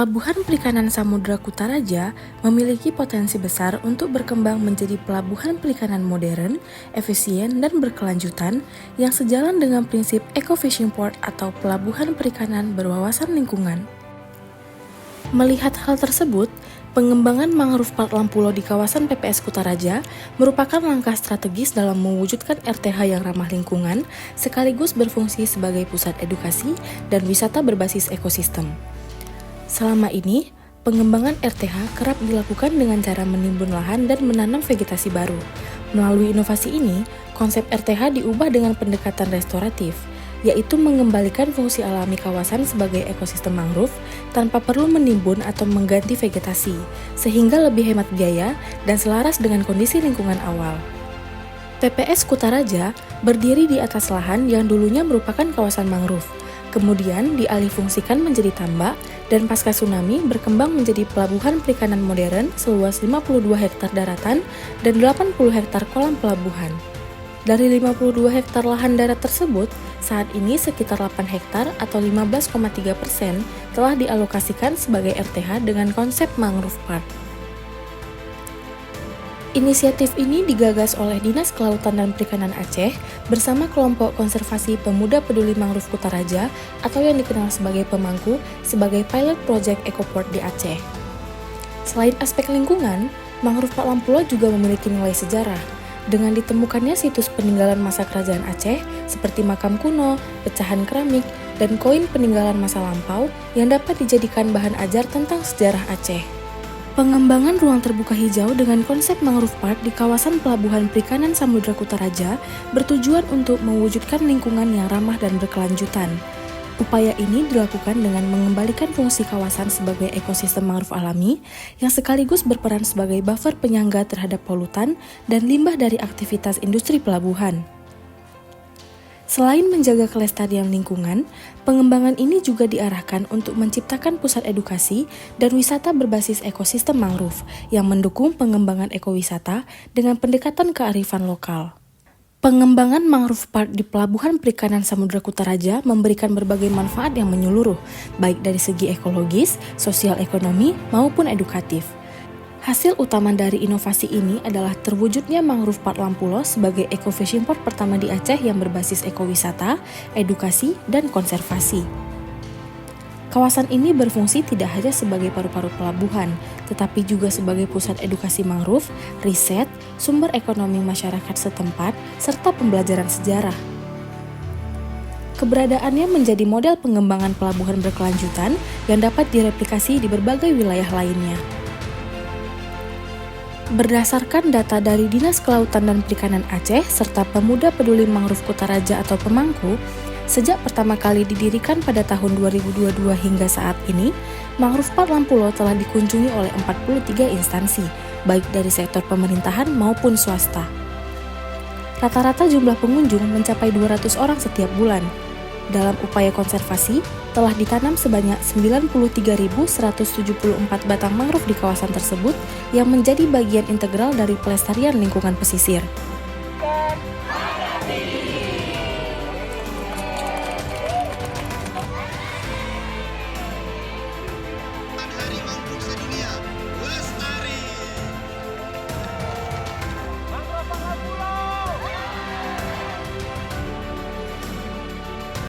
Pelabuhan Perikanan Samudra Kutaraja memiliki potensi besar untuk berkembang menjadi pelabuhan perikanan modern, efisien, dan berkelanjutan yang sejalan dengan prinsip Eco-Fishing Port atau pelabuhan perikanan berwawasan lingkungan. Melihat hal tersebut, pengembangan mangrove park Lampulo di kawasan PPS Kutaraja merupakan langkah strategis dalam mewujudkan RTH yang ramah lingkungan, sekaligus berfungsi sebagai pusat edukasi dan wisata berbasis ekosistem. Selama ini, pengembangan RTH kerap dilakukan dengan cara menimbun lahan dan menanam vegetasi baru. Melalui inovasi ini, konsep RTH diubah dengan pendekatan restoratif, yaitu mengembalikan fungsi alami kawasan sebagai ekosistem mangrove tanpa perlu menimbun atau mengganti vegetasi, sehingga lebih hemat biaya dan selaras dengan kondisi lingkungan awal. PPS Kutaraja berdiri di atas lahan yang dulunya merupakan kawasan mangrove, kemudian dialihfungsikan menjadi tambak, dan pasca tsunami berkembang menjadi pelabuhan perikanan modern seluas 52 hektar daratan dan 80 hektar kolam pelabuhan. Dari 52 hektar lahan darat tersebut, saat ini sekitar 8 hektar atau 15,3% telah dialokasikan sebagai RTH dengan konsep mangrove park. Inisiatif ini digagas oleh Dinas Kelautan dan Perikanan Aceh bersama kelompok konservasi Pemuda Peduli Mangrove Kutaraja atau yang dikenal sebagai Pemangku sebagai pilot project Ecoport di Aceh. Selain aspek lingkungan, Mangrove Park Lampulo juga memiliki nilai sejarah. Dengan ditemukannya situs peninggalan masa kerajaan Aceh seperti makam kuno, pecahan keramik, dan koin peninggalan masa lampau yang dapat dijadikan bahan ajar tentang sejarah Aceh. Pengembangan ruang terbuka hijau dengan konsep mangrove park di kawasan pelabuhan perikanan Samudra Kutaraja bertujuan untuk mewujudkan lingkungan yang ramah dan berkelanjutan. Upaya ini dilakukan dengan mengembalikan fungsi kawasan sebagai ekosistem mangrove alami yang sekaligus berperan sebagai buffer penyangga terhadap polutan dan limbah dari aktivitas industri pelabuhan. Selain menjaga kelestarian lingkungan, pengembangan ini juga diarahkan untuk menciptakan pusat edukasi dan wisata berbasis ekosistem mangrove yang mendukung pengembangan ekowisata dengan pendekatan kearifan lokal. Pengembangan mangrove park di Pelabuhan Perikanan Samudra Kutaraja memberikan berbagai manfaat yang menyeluruh, baik dari segi ekologis, sosial ekonomi, maupun edukatif. Hasil utama dari inovasi ini adalah terwujudnya Mangrove Park Lampulo sebagai eco-fishing port pertama di Aceh yang berbasis ekowisata, edukasi, dan konservasi. Kawasan ini berfungsi tidak hanya sebagai paru-paru pelabuhan, tetapi juga sebagai pusat edukasi mangrove, riset, sumber ekonomi masyarakat setempat, serta pembelajaran sejarah. Keberadaannya menjadi model pengembangan pelabuhan berkelanjutan yang dapat direplikasi di berbagai wilayah lainnya. Berdasarkan data dari Dinas Kelautan dan Perikanan Aceh serta Pemuda Peduli Mangrove Kutaraja atau Pemangku, sejak pertama kali didirikan pada tahun 2022 hingga saat ini, Mangrove Park Lampulo telah dikunjungi oleh 43 instansi, baik dari sektor pemerintahan maupun swasta. Rata-rata jumlah pengunjung mencapai 200 orang setiap bulan. Dalam upaya konservasi, telah ditanam sebanyak 93.174 batang mangrove di kawasan tersebut yang menjadi bagian integral dari pelestarian lingkungan pesisir.